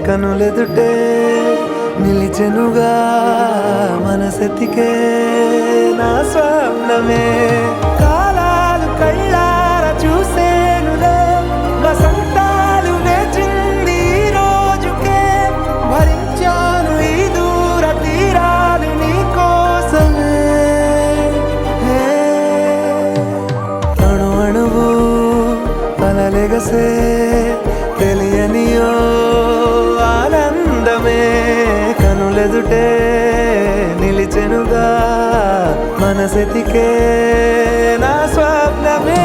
కనులెదుటే నిలిచెనుగా మనసెతికే నా స్వప్నమే కాలాలు కళ్ళార చూసేనులే వసంతాలు వేచింది ఈ రోజుకే భరించాను ఈ దూర తీరాలు నీ కోసమే అణు అణువు అలలెగసే తెలియనియో ఆనందమే కనులెదుటే నిలిచెనుగా మనసెతికే నా స్వప్నమే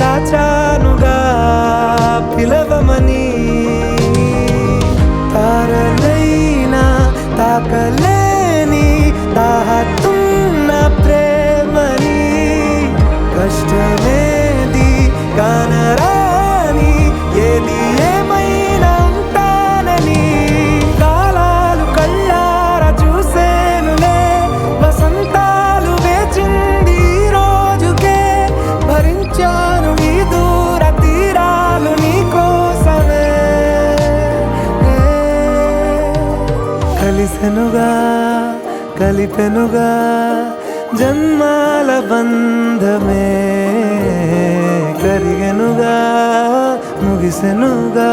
దాచానుగా పిలవమని తారలైనా తాకలేని తాహతున్న ప్రేమని కష్టమేది కానరాని ఏది ఏమైనా ఉంటానని కాలాలు కళ్ళార చూసేనులే వసంతాలు వేచింది ఈ రోజుకే భరించాను ఈ దూర తీరాలు నీ కోసమే కలిసెనుగా కలిపెనుగా జన్మాల బంధమే కరిగెనుగా ముగిసెనుగా